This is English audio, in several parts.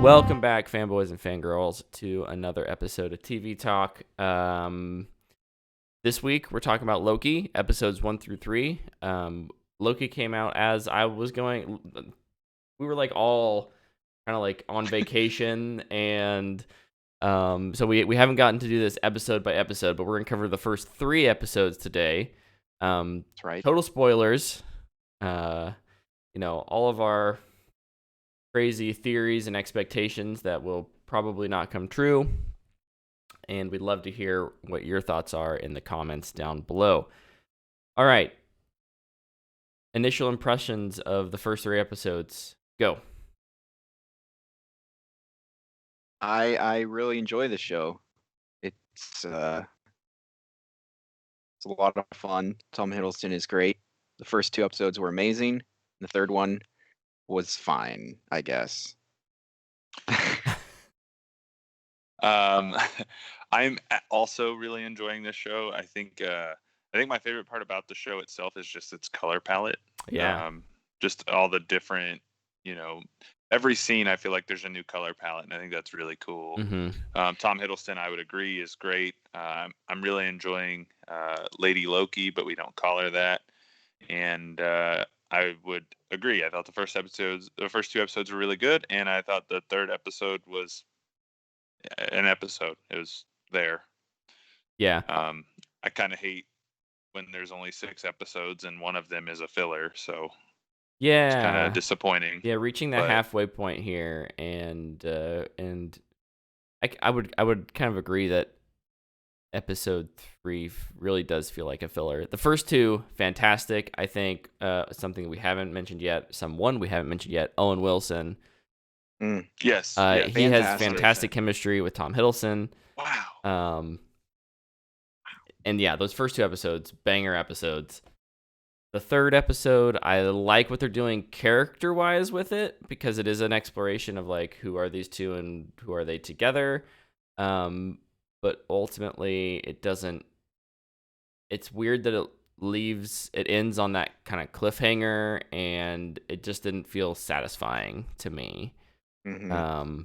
Welcome back, fanboys and fangirls, to another episode of TV Talk. This week, we're talking about Loki, episodes 1 through 3. Loki came out as I was going... We were like all kind of like on vacation, and so we haven't gotten to do this episode by episode, but we're going to cover the first 3 episodes today. That's right. Total spoilers. All of our crazy theories and expectations that will probably not come true. And we'd love to hear what your thoughts are in the comments down below. All right. Initial impressions of the first 3 episodes. Go. I really enjoy the show. It's a lot of fun. Tom Hiddleston is great. The first 2 episodes were amazing. The third one was fine, I guess. I'm also really enjoying this show. I think my favorite part about the show itself is just its color palette. Yeah. Just all the different, every scene I feel like there's a new color palette, and I think that's really cool. Mm-hmm. Tom Hiddleston, I would agree, is great. I'm really enjoying Lady Loki, but we don't call her that. And I would agree. I thought the first 2 episodes were really good, and I thought the third episode was an episode. It was there. Yeah. I kind of hate when there's only 6 episodes and one of them is a filler, so yeah, it's kind of disappointing. Yeah, reaching that halfway point here, and I would kind of agree that episode 3 really does feel like a filler. The first 2, fantastic. I think something we haven't mentioned yet, Owen Wilson. Yes. He has fantastic chemistry with Tom Hiddleston. Wow. And yeah, those first 2 episodes, banger episodes. The third episode, I like what they're doing character-wise with it, because it is an exploration of like, who are these two and who are they together. But ultimately, it doesn't. It's weird that it ends on that kind of cliffhanger, and it just didn't feel satisfying to me. Mm-hmm.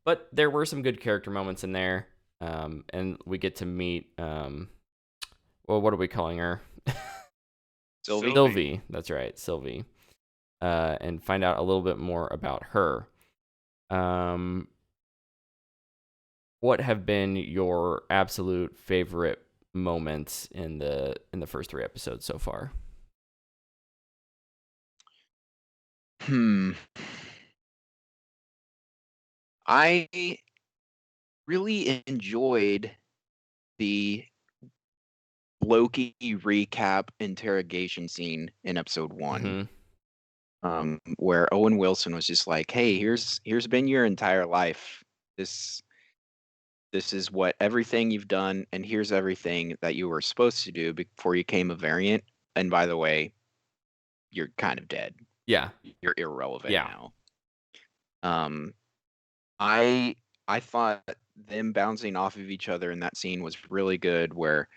But there were some good character moments in there. And we get to meet, what are we calling her? Sylvie. That's right, Sylvie. And find out a little bit more about her. What have been your absolute favorite moments in the first 3 episodes so far? I really enjoyed the Loki recap interrogation scene in episode 1. Mm-hmm. Where Owen Wilson was just like, "Hey, here's been your entire life. This is what everything you've done, and here's everything that you were supposed to do before you became a variant. And by the way, you're kind of dead. Yeah, you're irrelevant now." I thought them bouncing off of each other in that scene was really good, where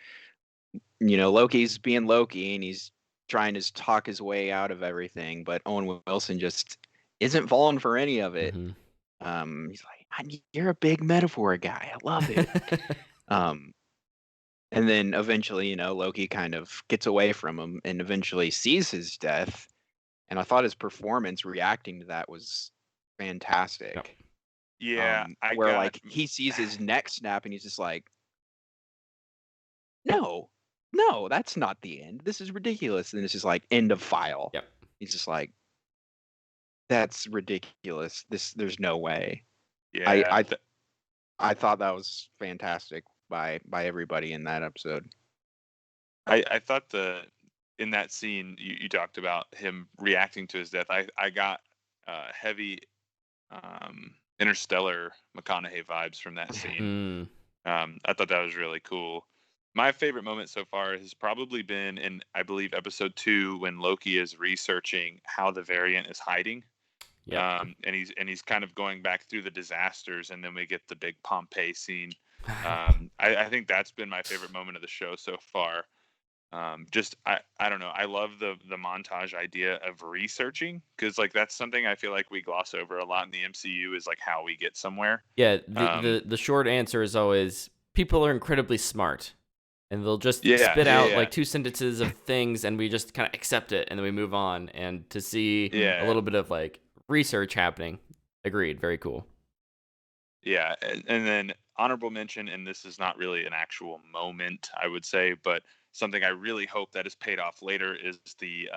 Loki's being Loki and he's trying to talk his way out of everything, but Owen Wilson just isn't falling for any of it. Mm-hmm. He's like, "You're a big metaphor guy. I love it." And then eventually, Loki kind of gets away from him and eventually sees his death. And I thought his performance reacting to that was fantastic. Yep. Yeah. He sees his neck snap and he's just like, no, that's not the end. This is ridiculous. And it's just like, end of file. Yep. He's just like, that's ridiculous. There's no way. Yeah. I thought that was fantastic by everybody in that episode. I thought in that scene you talked about him reacting to his death. I got heavy Interstellar McConaughey vibes from that scene. I thought that was really cool. My favorite moment so far has probably been in, I believe, episode 2, when Loki is researching how the variant is hiding. Yeah. And he's kind of going back through the disasters, and then we get the big Pompeii scene. I think that's been my favorite moment of the show so far. Just I don't know. I love the montage idea of researching, because like that's something I feel like we gloss over a lot in the MCU, is like how we get somewhere. Yeah, Um, the short answer is always people are incredibly smart, and they'll just yeah, spit yeah, out yeah, like two sentences of things, and we just kind of accept it, and then we move on. And to see a yeah, little bit of like research happening, agreed, very cool. yeah. And then honorable mention, and this is not really an actual moment, I would say, but something I really hope that is paid off later is the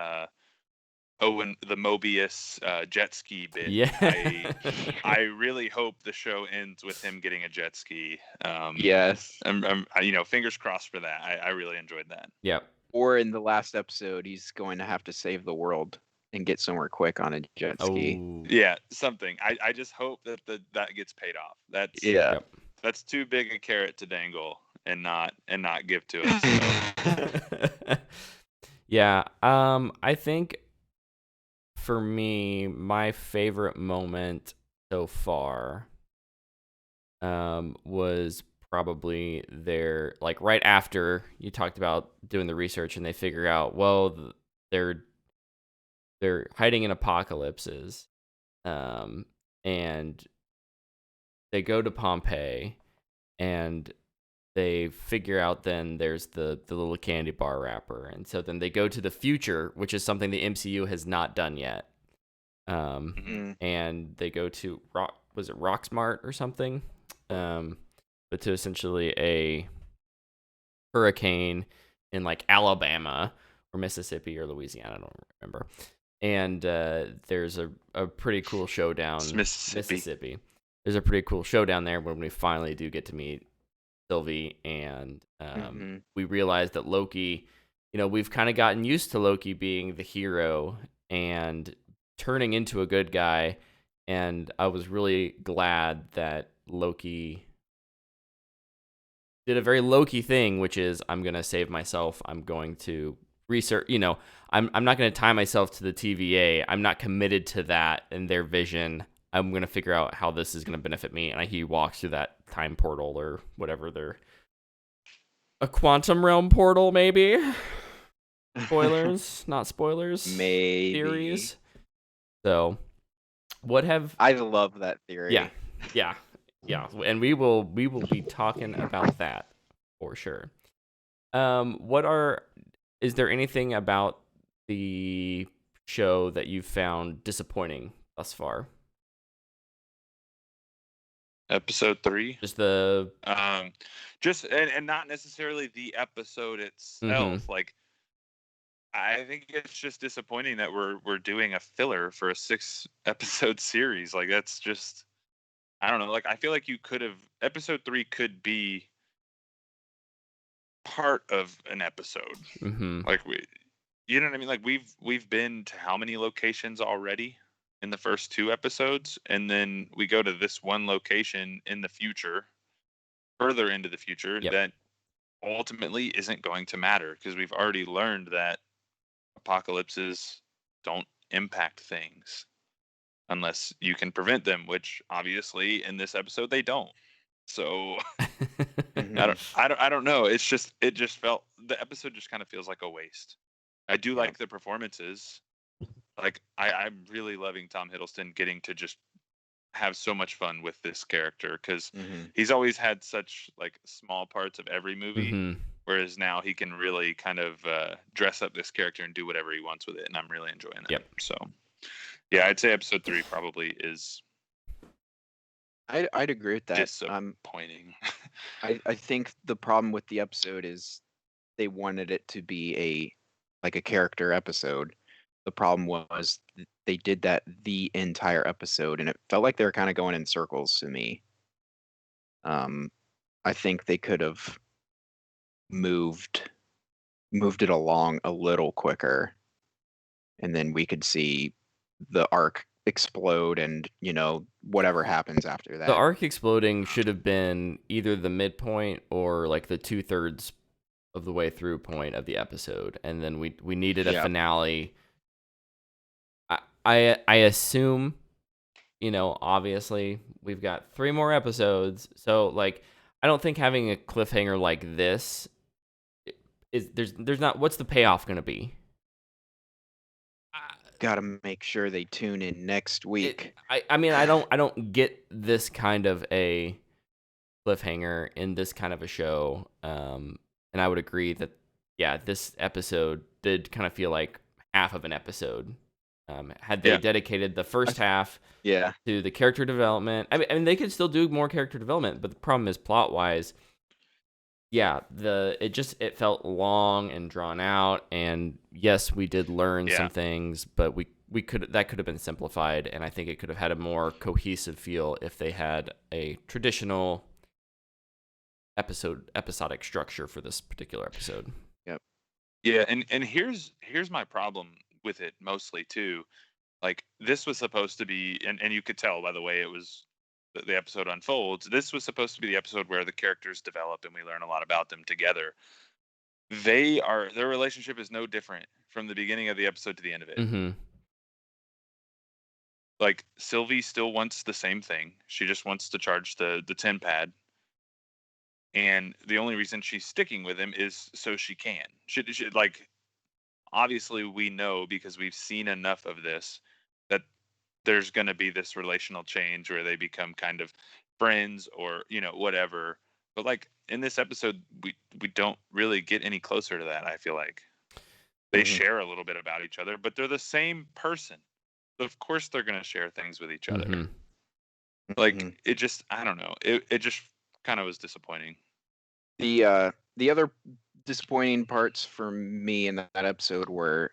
Owen, the Mobius jet ski bit. Yeah. I really hope the show ends with him getting a jet ski. Yes. Fingers crossed for that. I really enjoyed that. Yep. Or in the last episode, he's going to have to save the world and get somewhere quick on a jet ski. Oh. Yeah, something. I just hope that that gets paid off. Yeah. Yep. That's too big a carrot to dangle and not give to us. So. Yeah. I think for me, my favorite moment so far was probably there, like right after you talked about doing the research and they figure out, well, they're hiding in apocalypses, and they go to Pompeii and they figure out then there's the little candy bar wrapper, and so then they go to the future, which is something the MCU has not done yet. Mhm. And they go to was it Rocksmart or something? But to essentially a hurricane in like Alabama or Mississippi or Louisiana, I don't remember. And there's a pretty cool showdown. It's Mississippi. There's a pretty cool showdown there when we finally do get to meet Sylvie, and we realize that Loki, we've kind of gotten used to Loki being the hero and turning into a good guy, and I was really glad that Loki did a very Loki thing, which is I'm gonna save myself. I'm going to research. I'm not gonna tie myself to the TVA. I'm not committed to that and their vision. I'm gonna figure out how this is gonna benefit me. And he walks through that time portal or whatever a quantum realm portal, maybe. Spoilers, not spoilers. Maybe. Theories. So, what have I love that theory. Yeah, and we will be talking about that for sure. Is there anything about the show that you found disappointing thus far? Episode 3. Just the Just and not necessarily the episode itself. Like, I think it's just disappointing that we're doing a filler for a 6-episode series. Like, that's just, I don't know. Like, I feel like you could have, episode 3 could be part of an episode. Like, you know what I mean? Like, we've been to how many locations already in the first 2 episodes, and then we go to this one location in the future, further into the future, that ultimately isn't going to matter, because we've already learned that apocalypses don't impact things unless you can prevent them, which obviously in this episode they don't. So I don't know. It just felt, the episode just kind of feels like a waste. I do like the performances. Like, I'm really loving Tom Hiddleston getting to just have so much fun with this character, because he's always had such like small parts of every movie, whereas now he can really kind of dress up this character and do whatever he wants with it, and I'm really enjoying that. So yeah, I'd say episode 3 probably is I'd agree with that. disappointing. I think the problem with the episode is they wanted it to be a character episode. The problem was they did that the entire episode, and it felt like they were kind of going in circles to me. I think they could have moved it along a little quicker, and then we could see the arc explode, and whatever happens after that. The arc exploding should have been either the midpoint or like the 2/3 of the way through point of the episode, and then we needed a finale. I assume, obviously we've got 3 more episodes, so like I don't think having a cliffhanger like this there's not. What's the payoff going to be? Gotta make sure they tune in next week. I mean, I don't get this kind of a cliffhanger in this kind of a show. And I would agree that, yeah, this episode did kind of feel like half of an episode. Had they Yeah. dedicated the first half Yeah. to the character development, I mean, they could still do more character development, but the problem is plot wise. Yeah, it felt long and drawn out, and yes, we did learn some things, but that could have been simplified, and I think it could have had a more cohesive feel if they had a traditional episodic structure for this particular episode. Yep. Yeah, and here's my problem with it mostly too. Like, this was supposed to be, and you could tell by the way it was, the episode unfolds. This was supposed to be the episode where the characters develop and we learn a lot about them together. Their relationship is no different from the beginning of the episode to the end of it. Mm-hmm. Like, Sylvie still wants the same thing. She just wants to charge the 10 pad. And the only reason she's sticking with him is so she can. She like, obviously we know, because we've seen enough of this, that there's going to be this relational change where they become kind of friends or, whatever. But like, in this episode, we don't really get any closer to that. I feel like they share a little bit about each other, but they're the same person. So of course they're going to share things with each other. Mm-hmm. Like, it just, I don't know. It just kind of was disappointing. The other disappointing parts for me in that episode were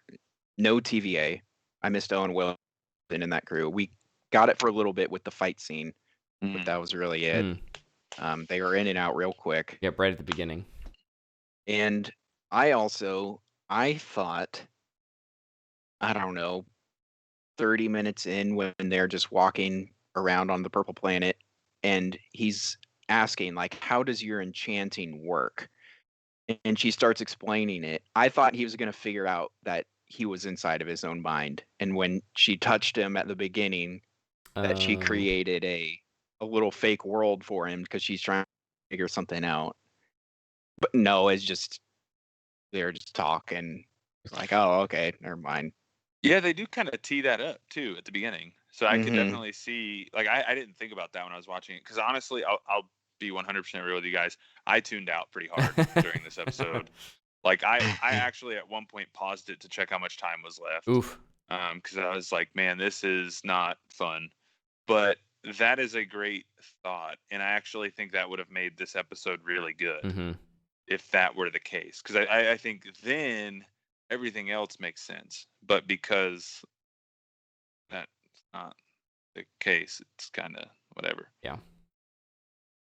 no TVA. I missed Owen Wilson in that crew. We got it for a little bit with the fight scene, but that was really it. They were in and out real quick. Yep, right at the beginning. And I thought, I don't know, 30 minutes in, when they're just walking around on the purple planet and he's asking, like, how does your enchanting work? And she starts explaining it. I thought he was going to figure out that he was inside of his own mind. And when she touched him at the beginning, that she created a little fake world for him because she's trying to figure something out. But no, it's just, they're just talking. It's like, oh, okay, never mind. Yeah, they do kind of tee that up too at the beginning. So I could definitely see, like, I didn't think about that when I was watching it, because honestly, I'll be 100% real with you guys. I tuned out pretty hard during this episode. Like, I actually at one point paused it to check how much time was left. Oof. Because I was like, man, this is not fun. But that is a great thought, and I actually think that would have made this episode really good if that were the case. Because I think then everything else makes sense. But because that's not the case, it's kind of whatever. Yeah.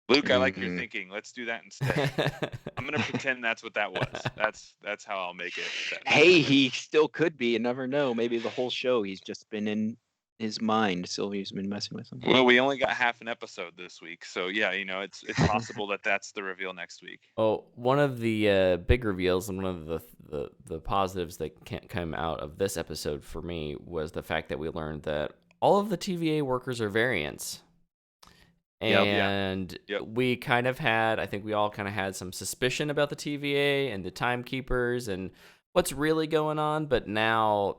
Luke, I like your thinking. Let's do that instead. I'm gonna pretend that's what that was. That's how I'll make it. Hey, he still could be. You never know. Maybe the whole show he's just been in his mind. Sylvia's been messing with him. Well, we only got half an episode this week, so yeah, it's possible that that's the reveal next week. Oh, one of the big reveals and one of the positives that can't come out of this episode for me was the fact that we learned that all of the TVA workers are variants. And we kind of had, I think we all kind of had some suspicion about the TVA and the timekeepers and what's really going on, but now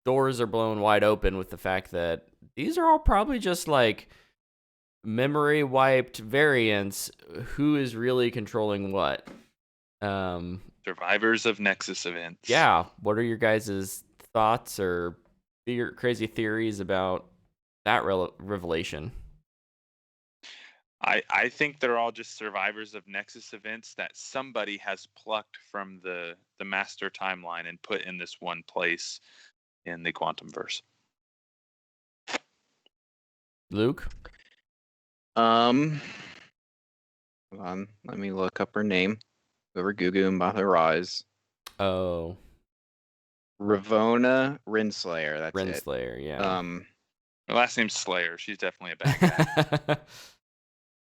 doors are blown wide open with the fact that these are all probably just like memory wiped variants. Who is really controlling what? Survivors of Nexus events. Yeah. What are your guys' thoughts or crazy theories about that revelation? I think they're all just survivors of Nexus events that somebody has plucked from the master timeline and put in this one place in the quantum verse. Luke? Hold on, let me look up her name. Whoever Gugu Mbatha-Raw. Oh. Ravonna Renslayer, that's Renslayer, it. Yeah. Her last name's Slayer. She's definitely a bad guy.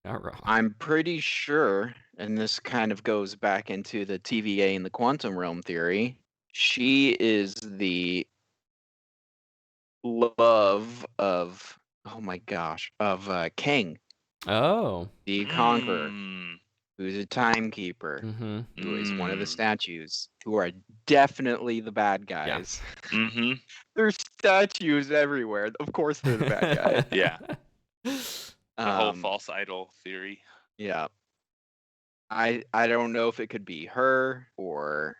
Not wrong. I'm pretty sure, and this kind of goes back into the TVA and the quantum realm theory, she is the love of, oh my gosh, of Kang. Oh. The Conqueror. who's a timekeeper, Mm-hmm. who is one of the Mm. statues, who are definitely the bad Yeah. guys. Mm-hmm. There's statues everywhere. Of course they're the bad guy. Yeah. The whole Um, false idol theory. yeah. I don't know if it could be her or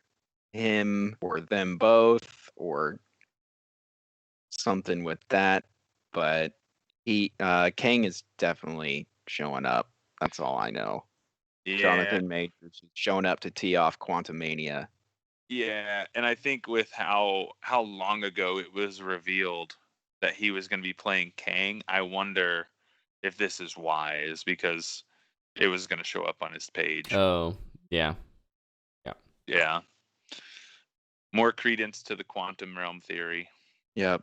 him or them both or something with that, but Kang is definitely showing up. That's all I know. Yeah. Jonathan Majors is showing up to tee off Quantumania. Yeah, and I think with how long ago it was revealed that he was going to be playing Kang, I wonder if this is wise because it was going to show up on his page. Oh, yeah. Yeah. More credence to the quantum realm theory. Yep.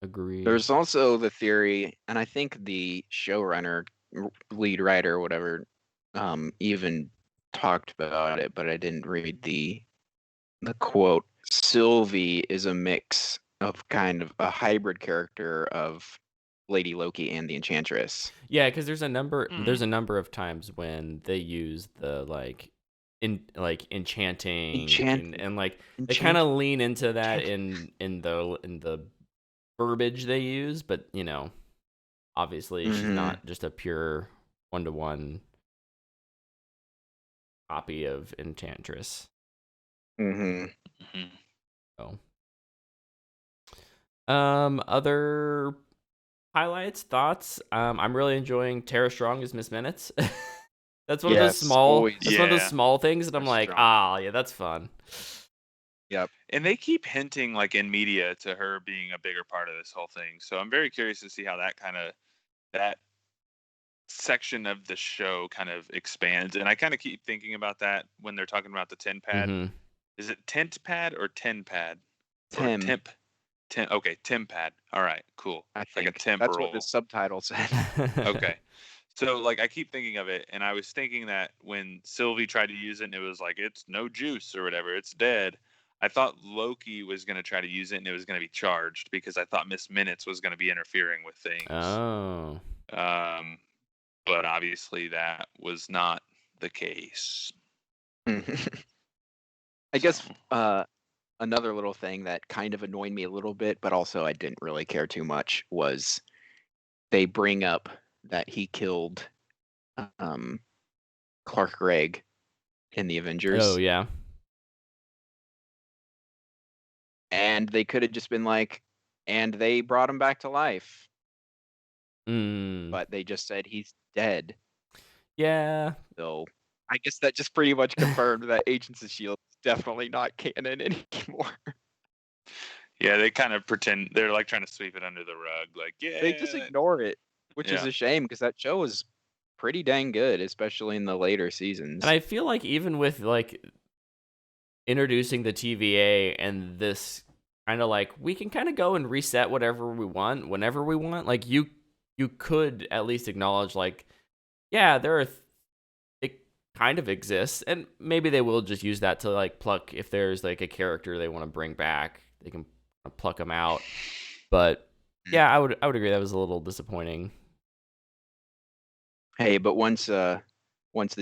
Agreed. There's also the theory, and I think the showrunner, lead writer, whatever, even talked about it, but I didn't read the quote. Sylvie is a mix of kind of a hybrid character of Lady Loki and the Enchantress. Yeah, because there's a Hmm. number of times when they use the enchanting Enchant, and like they kind enchant, of lean into that enchant. in the verbiage they use, but obviously she's Mm-hmm. not just a pure 1-to-1 copy of Enchantress. Mm-hmm. Hmm. So, other highlights, thoughts. I'm really enjoying Tara Strong as Miss Minutes. That's one of those Yes, small. always. That's one of those Yeah. small things, and I'm They're like, strong. yeah, that's fun. Yep. And they keep hinting like in media to her being a bigger part of this whole thing. So I'm very curious to see how that section of the show kind of expands. And I kind of keep thinking about that when they're talking about the 10 pad. Mm-hmm. Is it tent pad or 10 pad? Or Tim, temp? Okay, Tim pad. All right, cool. I Like a think temp that's what the roll. subtitle said. Okay. So like I keep thinking of it, and I was thinking that when Sylvie tried to use it, and it was like it's no juice or whatever, it's dead. I thought Loki was going to try to use it, and it was going to be charged because I thought Miss Minutes was going to be interfering with things. Oh. Um, but obviously that was not the case. I So guess another little thing that kind of annoyed me a little bit, but also I didn't really care too much, was they bring up that he killed Clark Gregg in the Oh Avengers, yeah. and they could have just been like, and they brought him back to life, Mm. but they just said he's dead. Yeah. So I guess that just pretty much confirmed that Agents of Shield is definitely not canon anymore. yeah, they kind of pretend they're like trying to sweep it under the rug. Like, They just yeah, ignore it, which is yeah, a shame because that show is pretty dang good, especially in the later And seasons. I feel like even with like introducing the TVA and this kind of like we can kind of go and reset whatever we want whenever we want. Like you could at least acknowledge like yeah, it kind of exists, and maybe they will just use that to like pluck if there's like a character they want to bring back, they can pluck them out. But yeah, I would agree that was a little disappointing. Hey, but once the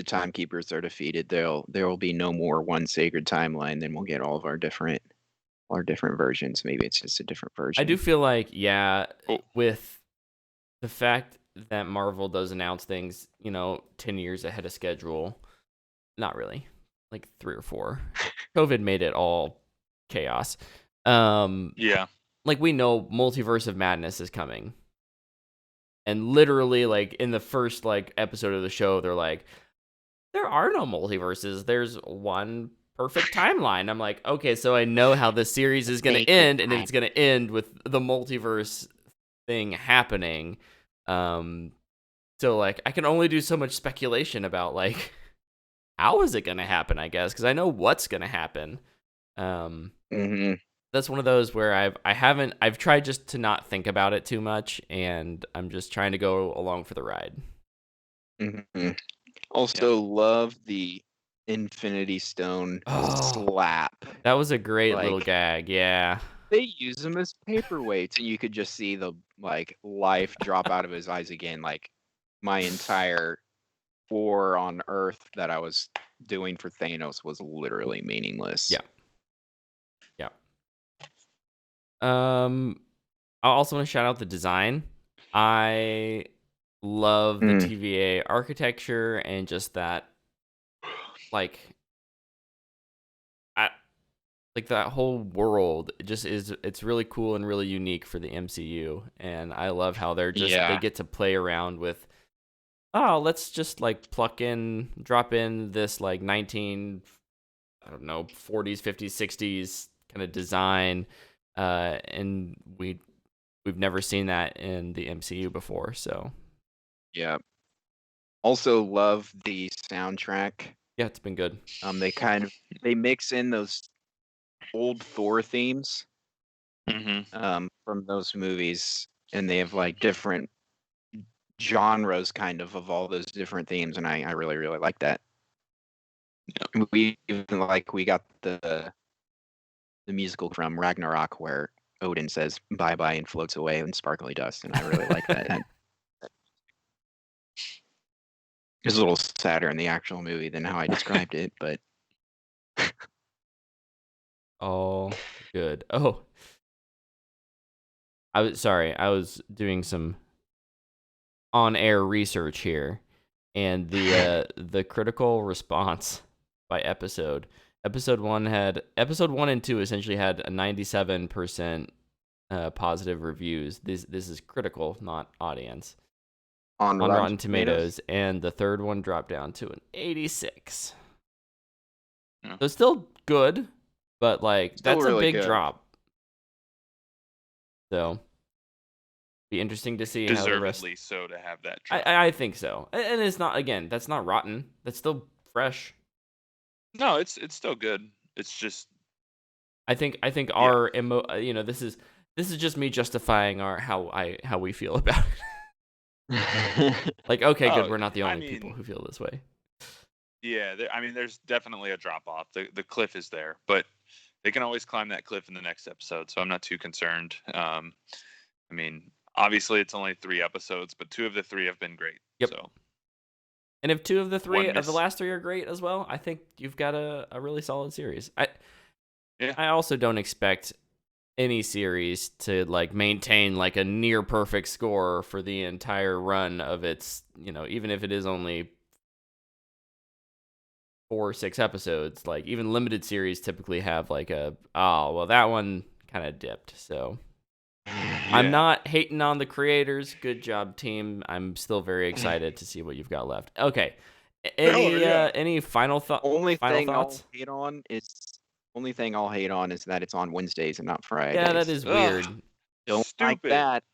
timekeepers are defeated, there will be no more one sacred timeline. Then we'll get all of our different versions. Maybe it's just a different I do version. feel like yeah, oh, with the fact that Marvel does announce things, 10 years ahead of schedule. Not really. Like 3 or 4. COVID made it all chaos. yeah. Like we know Multiverse of Madness is coming. And literally like in the first like episode of the show they're like there are no multiverses. There's one perfect timeline. I'm like, "Okay, so I know how this series is going to Sacred end and time. it's going to end with the multiverse thing happening." So like I can only do so much speculation about like how is it going to happen, I guess, because I know what's going to happen. Mm-hmm. That's one of those where I've tried just to not think about it too much, and I'm just trying to go along for the ride. Mm-hmm. Also, love the Infinity Stone Oh, slap. that was a great little Like gag. Yeah. they use them as paperweights, and you could just see the life drop out of his eyes again. Like my entire war on Earth that I was doing for Thanos was literally meaningless. Yeah. Yeah. I also want to shout out the design. I love the Mm. TVA architecture and just that, like, like that whole world. It just is. It's really cool and really unique for the MCU, and I love how they Yeah. get to play around with. Let's just like drop in this like 19, I don't know, 40s, 50s, 60s kind of design, and we've never seen that in the MCU before. So Yeah. Also love the soundtrack. yeah, it's been good. They mix in those old Thor themes Mm-hmm. from those movies, and they have like different genres kind of all those different themes, and I really really like that. We got the musical from Ragnarok where Odin says bye bye and floats away in sparkly dust, and I really like that. It's a little sadder in the actual movie than how I described it, but All good. Oh, I was sorry. I was doing some on-air research here, and the critical response by episode. Episode 1 and 2 essentially had a 97% positive reviews. This is critical, not audience. on On Rotten Rotten Tomatoes, and the third one dropped down to an 86. Yeah. So it's still good, but like Still that's a really big good. drop. So be interesting to see how the rest. Deservedly so to have that drop. I think so, and it's not, again, that's not rotten. That's still fresh. No, it's still good. It's just I think our this is just me justifying how we feel about it. Like, okay, good, oh, we're not the I only people mean, who feel this way. yeah. I mean, there's definitely a drop off. The cliff is there, but they can always climb that cliff in the next episode, so I'm not too concerned. I mean, obviously it's only 3 episodes, but 2 of the 3 have been great. Yep. So, And if 2 of the 3 one of the miss. last 3 are great as well, I think you've got a really solid series. Yeah. I also don't expect any series to like maintain like a near perfect score for the entire run of its, even if it is only 4 or 6 episodes. Like, even limited series typically have like that one kind of dipped. So I'm Yeah. not hating on the creators. Good job, team. I'm still very excited to see what you've got left. Okay. Any final thoughts? Only thing I'll hate on is that it's on Wednesdays and not Fridays. Yeah, that is Ugh. weird. Don't like Stupid. that.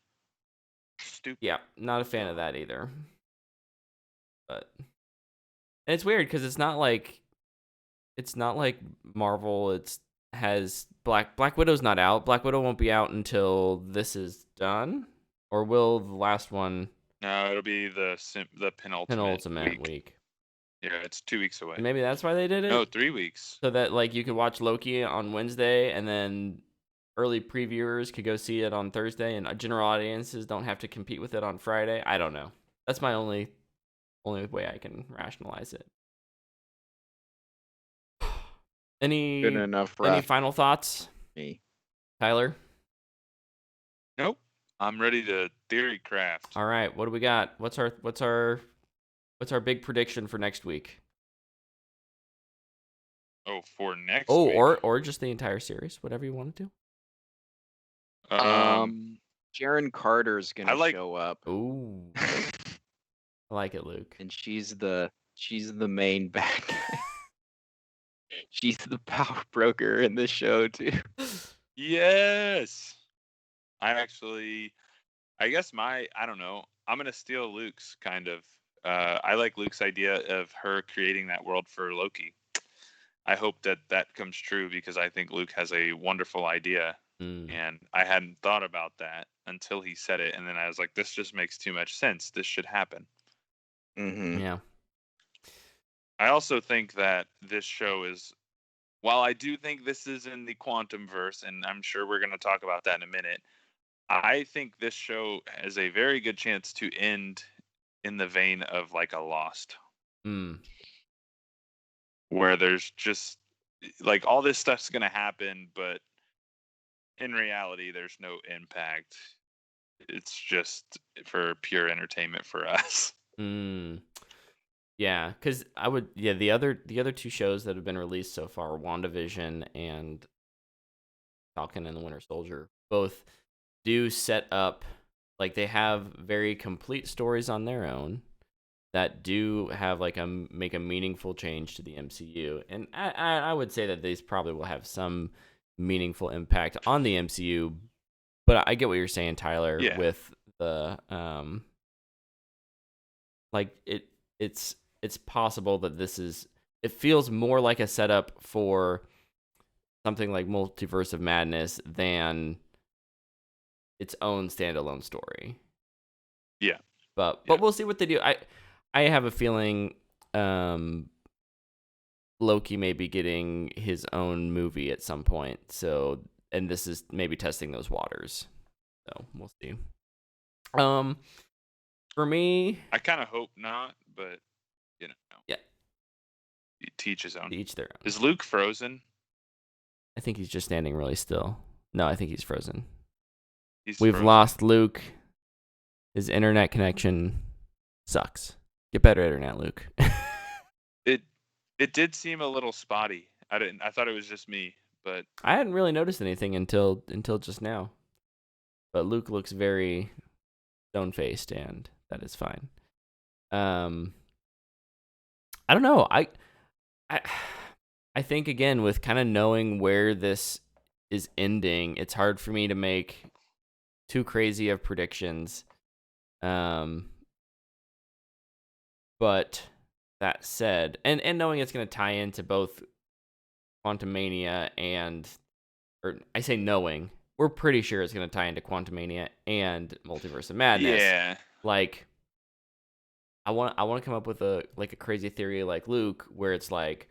Stupid. Yeah, not a fan of that either. But and it's weird because it's not like Marvel. Has Black Widow's not out. Black Widow won't be out until this is done, or will the last one No, it'll be the penultimate week. week? Yeah, it's 2 weeks away. And maybe that's why they did it. No, 3 weeks. So that like you could watch Loki on Wednesday, and then early previewers could go see it on Thursday, and general audiences don't have to compete with it on Friday. I don't know. That's my only way I can rationalize it. Good enough for Any final thoughts, me. Tyler? Nope. I'm ready to theory craft. All right, what do we got? What's our big prediction for next week? Oh, for next Oh, week. or just the entire series, whatever you want to do. Sharon Carter's gonna show up. Ooh, I like it, Luke. And she's the main bad guy. She's the power broker in this show too. Yes. I guess I don't know. I'm going to steal Luke's kind of. I like Luke's idea of her creating that world for Loki. I hope that comes true because I think Luke has a wonderful idea. And I hadn't thought about that until he said it. And then I was like, this just makes too much sense. This should happen. Mm-hmm. Yeah. I also think that this show is, while I do think this is in the quantum verse, and I'm sure we're going to talk about that in a minute, I think this show has a very good chance to end in the vein of like a Lost, Mm. where there's just like all this stuff's gonna happen, but in reality, there's no impact. It's just for pure entertainment for us. Mm. Yeah, because the other two shows that have been released so far, WandaVision and Falcon and the Winter Soldier, both do set up, like, they have very complete stories on their own that do have like make a meaningful change to the MCU, and I would say that these probably will have some meaningful impact on the MCU. But I get what you're saying, Tyler, Yeah. with the like it's possible that it feels more like a setup for something like Multiverse of Madness than its own standalone story. Yeah. But Yeah. we'll see what they do. I have a feeling Loki may be getting his own movie at some point. So, and this is maybe testing those waters. So we'll see. For me, I kind of hope not, but you know, yeah, teach his own. each their own. Is Luke frozen? I think he's just standing really still. No, I think he's frozen. We've lost Luke. His internet connection sucks. Get better internet, Luke. It did seem a little spotty. I thought it was just me, but I hadn't really noticed anything until just now. But Luke looks very stone faced, and that is fine. I don't know. I I think again, with kind of knowing where this is ending, it's hard for me to make too crazy of predictions. But that said, and knowing it's going to tie into both Quantumania or I say knowing, we're pretty sure it's going to tie into Quantumania and Multiverse of Madness. yeah. Like, I want to come up with a crazy theory like Luke, where it's like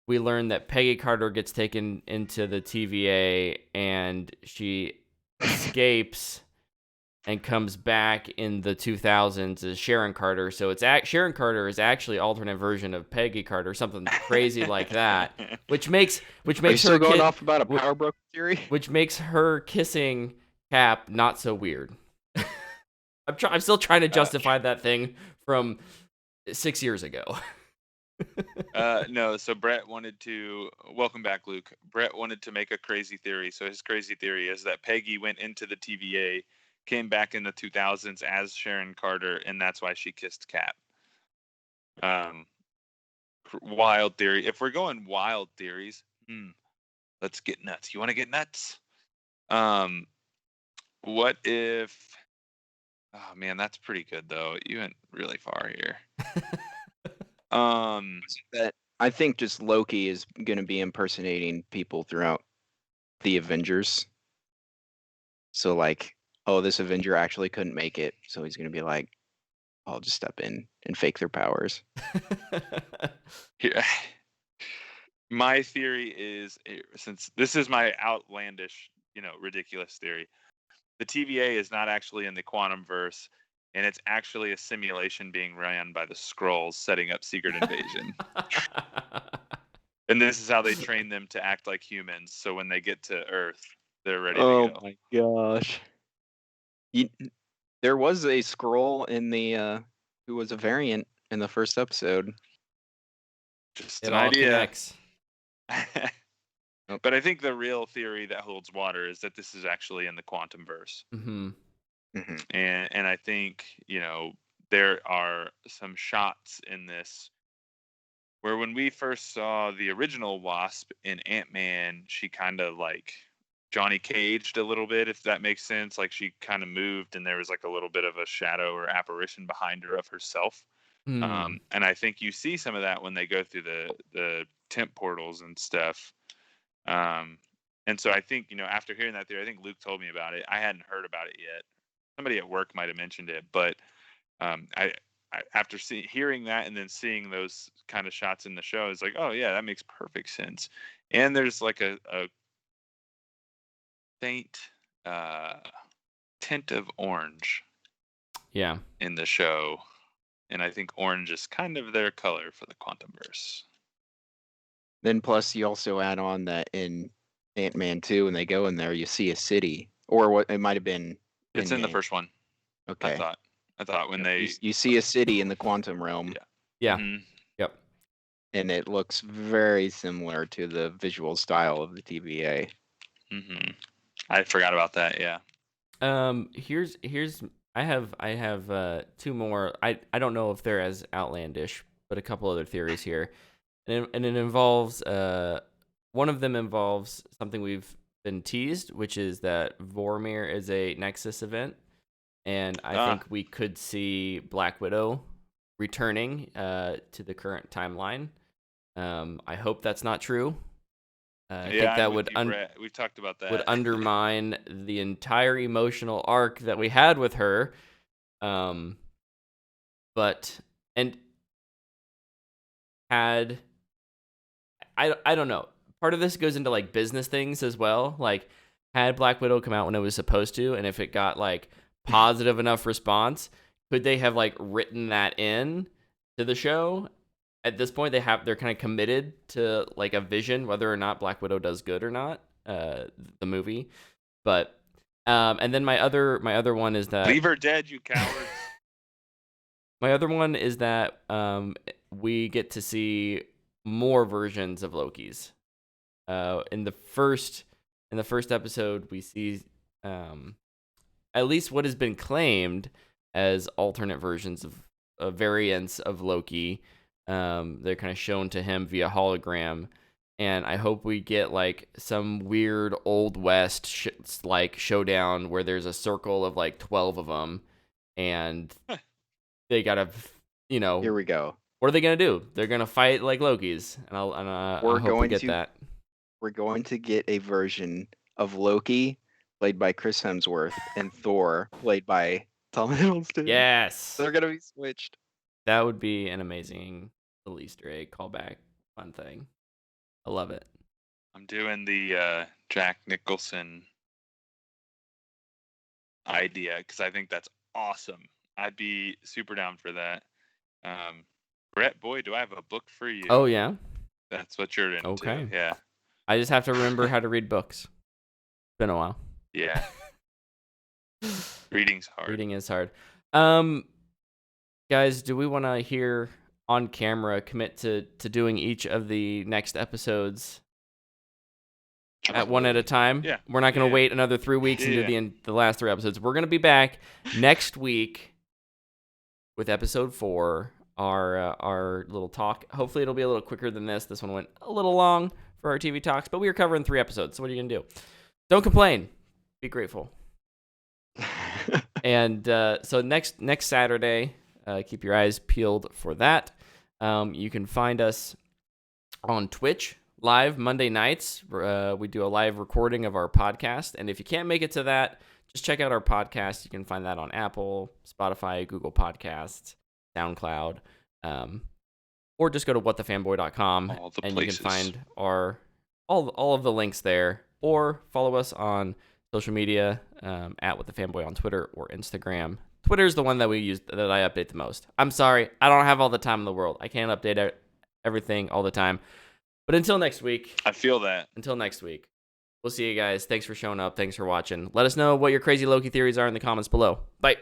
we learn that Peggy Carter gets taken into the TVA and she escapes and comes back in the 2000s as Sharon Carter. So Sharon Carter is actually alternate version of Peggy Carter, something crazy like that, which makes Are you her still going off about a power broker theory? which makes her kissing Cap not so weird. I'm still trying to justify that thing from 6 years ago. No, so Brett wanted to welcome back, Luke. Brett wanted to make a crazy theory. So his crazy theory is that Peggy went into the TVA, came back in the 2000s as Sharon Carter, and that's why she kissed Cap. Wild theory. If we're going wild theories, let's get nuts. You want to get nuts? What if? Oh man, that's pretty good though. You went really far here. That I think just Loki is going to be impersonating people throughout the Avengers. So like, oh, this Avenger actually couldn't make it, so he's going to be like, I'll just step in and fake their powers. Here, my theory is, since this is my outlandish, ridiculous theory, the TVA is not actually in the quantum verse, and it's actually a simulation being ran by the Skrulls setting up Secret Invasion. And this is how they train them to act like humans, so when they get to Earth, they're ready to go. Oh my gosh. There was a Skrull in the who was a variant in the first episode. Just It an all idea. connects. But I think the real theory that holds water is that this is actually in the quantum verse. Mm-hmm. Mm-hmm. And I think, there are some shots in this where when we first saw the original Wasp in Ant-Man, she kind of like Johnny Caged a little bit, if that makes sense. Like she kind of moved and there was like a little bit of a shadow or apparition behind her of herself. And I think you see some of that when they go through the temp portals and stuff. And so I think, after hearing that theory, I think Luke told me about it. I hadn't heard about it yet. Somebody at work might have mentioned it, but I after hearing that and then seeing those kind of shots in the show, it's like, oh yeah, that makes perfect sense. And there's like a faint tint of orange Yeah. in the show. and I think orange is kind of their color for the Quantumverse. Then plus you also add on that in Ant-Man 2, when they go in there, you see a city, or what it might have been. It's in the Endgame. first one. Okay. I thought when they You see a city in the quantum realm, Yeah. Mhm. Yep. and it looks very similar to the visual style of the TVA. I forgot about that. Yeah. Here's I have two more. I don't know if they're as outlandish, but a couple other theories here, and it involves one of them involves something we've been teased, which is that Vormir is a Nexus event, and I think we could see Black Widow returning to the current timeline. I hope that's not true. I think that would we've talked about that. would undermine the entire emotional arc that we had with her. But and had I don't know. Part of this goes into like business things as well. Like had Black Widow come out when it was supposed to, and if it got like positive enough response, could they have like written that in to the show? At this point, they're kind of committed to like a vision, whether or not Black Widow does good or not, the movie. But and then my other one is that Leave her dead, you cowards. my other one is that we get to see more versions of Loki's. In the first episode, we see at least what has been claimed as alternate versions of variants of Loki. They're kind of shown to him via hologram, and I hope we get like some weird old west like showdown where there's a circle of like 12 of them, and they gotta, Here we go. What are they gonna do? They're gonna fight like Loki's, and I hope we get that. We're going to get a version of Loki played by Chris Hemsworth and Thor played by Tom Hiddleston. Yes, They're gonna be switched. that would be an amazing little Easter egg callback, fun thing. I love it. I'm doing the Jack Nicholson idea because I think that's awesome. I'd be super down for that. Brett, boy, do I have a book for you. Oh yeah, that's what you're into. Okay. Yeah. I just have to remember how to read books. It's been a while. Yeah. Reading's hard. Reading is hard. Guys, do we want to hear on camera commit to doing each of the next episodes at one at a time? Yeah. We're not going to wait another 3 weeks and do the last 3 episodes. We're going to be back next week with episode 4, our little talk. Hopefully it'll be a little quicker than this. This one went a little long for our TV talks, but we were covering 3 episodes. So what are you going to do? Don't complain. Be grateful. And so next Saturday, keep your eyes peeled for that. You can find us on Twitch live Monday nights. We do a live recording of our podcast. And if you can't make it to that, just check out our podcast. You can find that on Apple, Spotify, Google Podcasts, SoundCloud, or just go to whatthefanboy.com and places. You can find all of the links there, or follow us on social media at whatthefanboy on Twitter or Instagram. Twitter is the one that we use that I update the most. I'm sorry, I don't have all the time in the world. I can't update everything all the time. But until next week. I feel that. Until next week. We'll see you guys. Thanks for showing up. Thanks for watching. Let us know what your crazy Loki theories are in the comments below. Bye.